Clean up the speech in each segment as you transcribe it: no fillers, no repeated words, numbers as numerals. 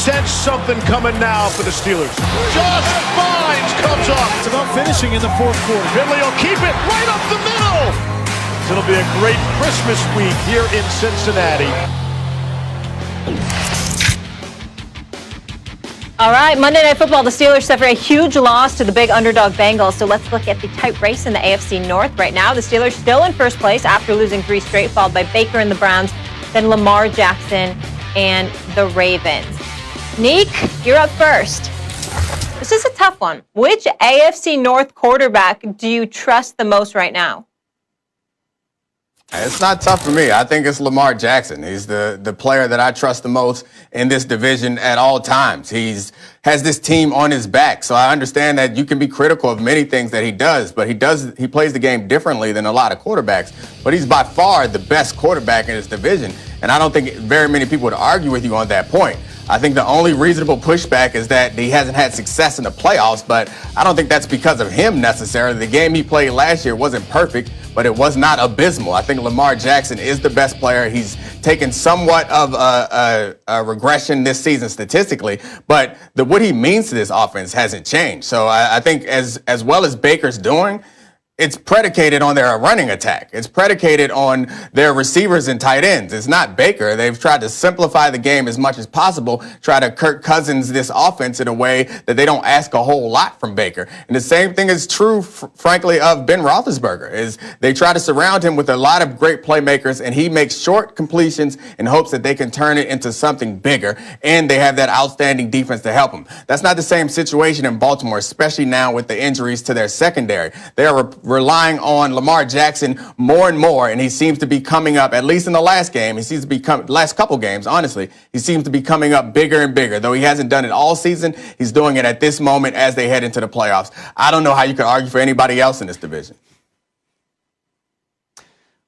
Sense something coming now for the Steelers. Josh Bynes comes up. It's about finishing in the fourth quarter. Finley will keep it right up the middle. It'll be a great Christmas week here in Cincinnati. All right, Monday Night Football, the Steelers suffer a huge loss to the big underdog Bengals. So let's look at the tight race in the AFC North right now. The Steelers still in first place after losing 3 straight, followed by Baker and the Browns, then Lamar Jackson and the Ravens. Neek, you're up first. This is a tough one. Which AFC North quarterback do you trust the most right now? It's not tough for me. I think it's Lamar Jackson. He's the player that I trust the most in this division at all times. Has this team on his back. So I understand that you can be critical of many things that he does, but he plays the game differently than a lot of quarterbacks. But he's by far the best quarterback in his division. And I don't think very many people would argue with you on that point. I think the only reasonable pushback is that he hasn't had success in the playoffs, but I don't think that's because of him necessarily. The game he played last year wasn't perfect, but it was not abysmal. I think Lamar Jackson is the best player. He's taken somewhat of a regression this season statistically, but what he means to this offense hasn't changed. So I think as well as Baker's doing, it's predicated on their running attack. It's predicated on their receivers and tight ends. It's not Baker. They've tried to simplify the game as much as possible, try to Kirk Cousins this offense in a way that they don't ask a whole lot from Baker. And the same thing is true, frankly, of Ben Roethlisberger, is they try to surround him with a lot of great playmakers, and he makes short completions in hopes that they can turn it into something bigger, and they have that outstanding defense to help him. That's not the same situation in Baltimore, especially now with the injuries to their secondary. They are relying on Lamar Jackson more and more, and he seems to be coming up, at least in the last game, last couple games, honestly, he seems to be coming up bigger and bigger. Though he hasn't done it all season, he's doing it at this moment as they head into the playoffs. I don't know how you could argue for anybody else in this division.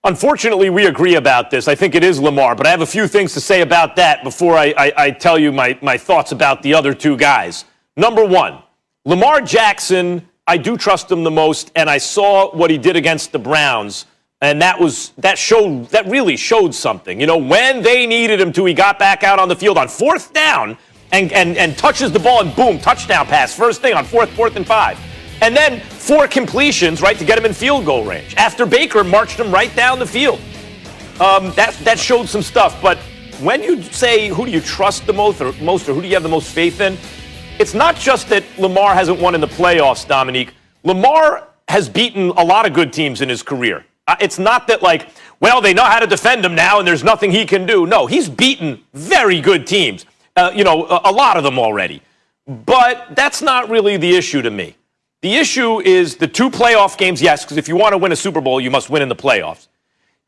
Unfortunately, we agree about this. I think it is Lamar, but I have a few things to say about that before I tell you my thoughts about the other two guys. Number one, Lamar Jackson, I do trust him the most, and I saw what he did against the Browns, and that really showed something. You know, when they needed him to, he got back out on the field on 4th down and touches the ball, and boom, touchdown pass, first thing on 4th and 5. And then 4 completions, right, to get him in field goal range. After Baker marched him right down the field. That showed some stuff, but when you say who do you trust the most or who do you have the most faith in, it's not just that Lamar hasn't won in the playoffs, Dominique. Lamar has beaten a lot of good teams in his career. It's not that they know how to defend him now and there's nothing he can do. No, he's beaten very good teams, a lot of them already. But that's not really the issue to me. The issue is the 2 playoff games, yes, because if you want to win a Super Bowl, you must win in the playoffs.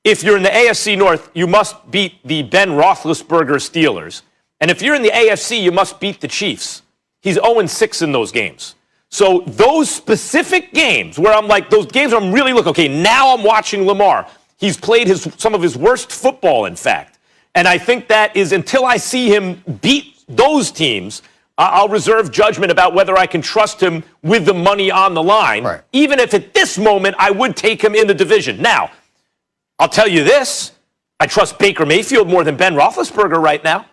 If you're in the AFC North, you must beat the Ben Roethlisberger Steelers. And if you're in the AFC, you must beat the Chiefs. He's 0-6 in those games. So those specific games where I'm like, those games where I'm really looking, okay, now I'm watching Lamar. He's played some of his worst football, in fact. And I think that is, until I see him beat those teams, I'll reserve judgment about whether I can trust him with the money on the line, right, even if at this moment I would take him in the division. Now, I'll tell you this, I trust Baker Mayfield more than Ben Roethlisberger right now.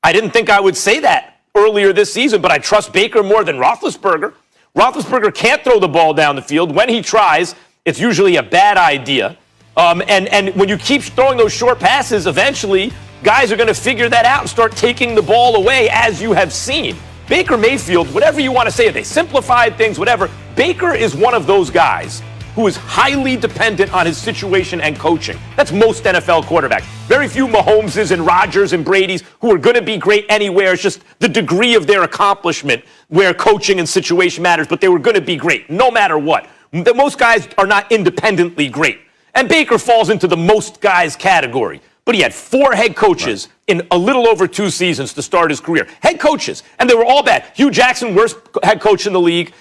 I didn't think I would say that earlier this season, but I trust Baker more than Roethlisberger. Roethlisberger can't throw the ball down the field. When he tries, it's usually a bad idea. And when you keep throwing those short passes, eventually guys are going to figure that out and start taking the ball away, as you have seen. Baker Mayfield, whatever you want to say, they simplified things, whatever. Baker is one of those guys who is highly dependent on his situation and coaching. That's most NFL quarterbacks. Very few Mahomeses and Rodgers and Bradys who are going to be great anywhere. It's just the degree of their accomplishment where coaching and situation matters, but they were going to be great no matter what. Most guys are not independently great. And Baker falls into the most guys category. But he had 4 head coaches in a little over 2 seasons to start his career. Head coaches, and they were all bad. Hugh Jackson, worst head coach in the league.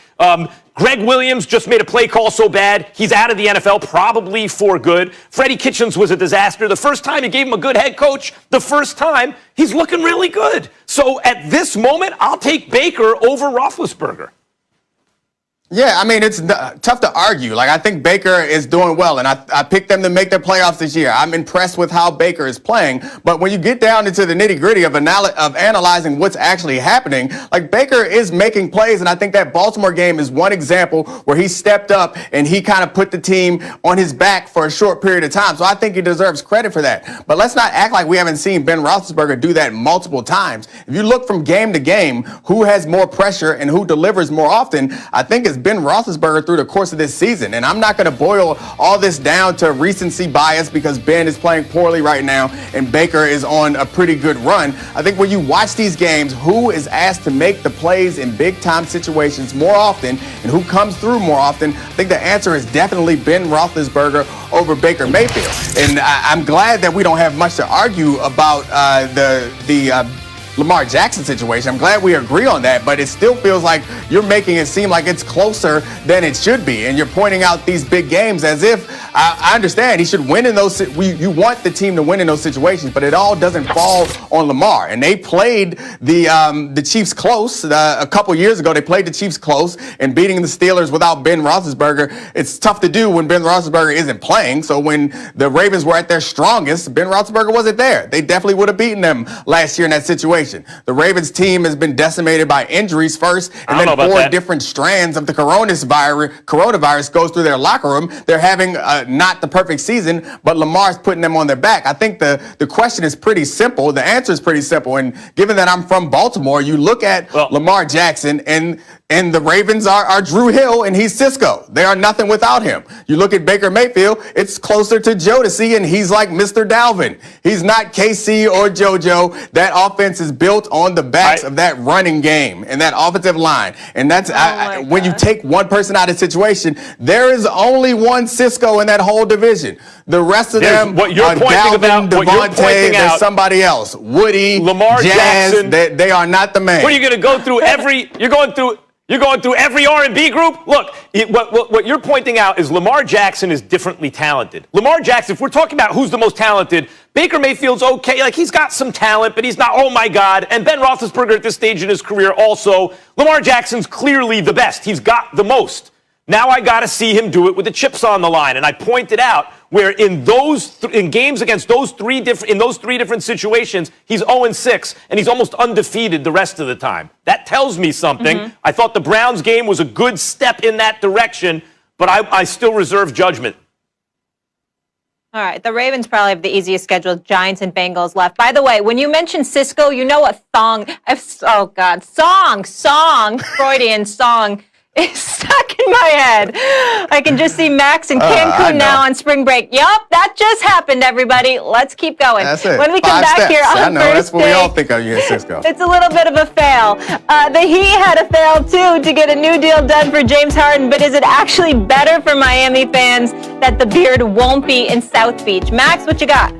Greg Williams just made a play call so bad, he's out of the NFL, probably for good. Freddie Kitchens was a disaster. The first time he gave him a good head coach, the first time, he's looking really good. So at this moment, I'll take Baker over Roethlisberger. Yeah, I mean, it's tough to argue. Like, I think Baker is doing well, and I picked them to make their playoffs this year. I'm impressed with how Baker is playing. But when you get down into the nitty-gritty of analyzing what's actually happening, like, Baker is making plays, and I think that Baltimore game is one example where he stepped up and he kind of put the team on his back for a short period of time. So I think he deserves credit for that. But let's not act like we haven't seen Ben Roethlisberger do that multiple times. If you look from game to game, who has more pressure and who delivers more often, I think it's Ben Roethlisberger through the course of this season. And I'm not going to boil all this down to recency bias because Ben is playing poorly right now and Baker is on a pretty good run. I think when you watch these games, who is asked to make the plays in big-time situations more often and who comes through more often, I think the answer is definitely Ben Roethlisberger over Baker Mayfield. And I'm glad that we don't have much to argue about the Lamar Jackson situation. I'm glad we agree on that, but it still feels like you're making it seem like it's closer than it should be. And you're pointing out these big games as if I understand he should win in those. You want the team to win in those situations, but it all doesn't fall on Lamar. And they played the Chiefs close a couple years ago. They played the Chiefs close and beating the Steelers without Ben Roethlisberger. It's tough to do when Ben Roethlisberger isn't playing. So when the Ravens were at their strongest, Ben Roethlisberger wasn't there. They definitely would have beaten them last year in that situation. The Ravens team has been decimated by injuries first, and then 4 different strands of the coronavirus goes through their locker room. They're having not the perfect season, but Lamar's putting them on their back. I think the question is pretty simple. The answer is pretty simple. And given that I'm from Baltimore, you look at Lamar Jackson and the Ravens are Drew Hill and he's Cisco. They are nothing without him. You look at Baker Mayfield, it's closer to Jodeci and he's like Mr. Dalvin. He's not KC or JoJo. That offense is built on the backs of that running game and that offensive line. And that's when you take one person out of the situation, there is only one Cisco in that whole division. The rest of them are Dalvin, Devontae, there's somebody else. Woody, Lamar Jazz, Jackson. They are not the man. What are you going to go through You're going through every R&B group? Look, what you're pointing out is Lamar Jackson is differently talented. Lamar Jackson, if we're talking about who's the most talented, Baker Mayfield's okay. Like, he's got some talent, but he's not, oh, my God. And Ben Roethlisberger at this stage in his career also. Lamar Jackson's clearly the best. He's got the most. Now I got to see him do it with the chips on the line. And I pointed out where in games against those three different situations, he's 0-6 and he's almost undefeated the rest of the time. That tells me something. Mm-hmm. I thought the Browns game was a good step in that direction, but I still reserve judgment. All right, the Ravens probably have the easiest schedule, Giants and Bengals left. By the way, when you mention Cisco, you know what Freudian song is stuck in my head. I can just see Max in Cancun now on spring break. Yup, that just happened, everybody. Let's keep going. That's it. When we come back here on that's Firts what we all Take, think of you at Cisco. it's a little bit of a fail. The Heat had a fail, too, to get a new deal done for James Harden, but is it actually better for Miami fans that the beard won't be in South Beach? Max, what you got?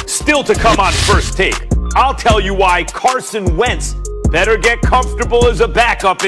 Still to come on First Take, I'll tell you why Carson Wentz better get comfortable as a backup in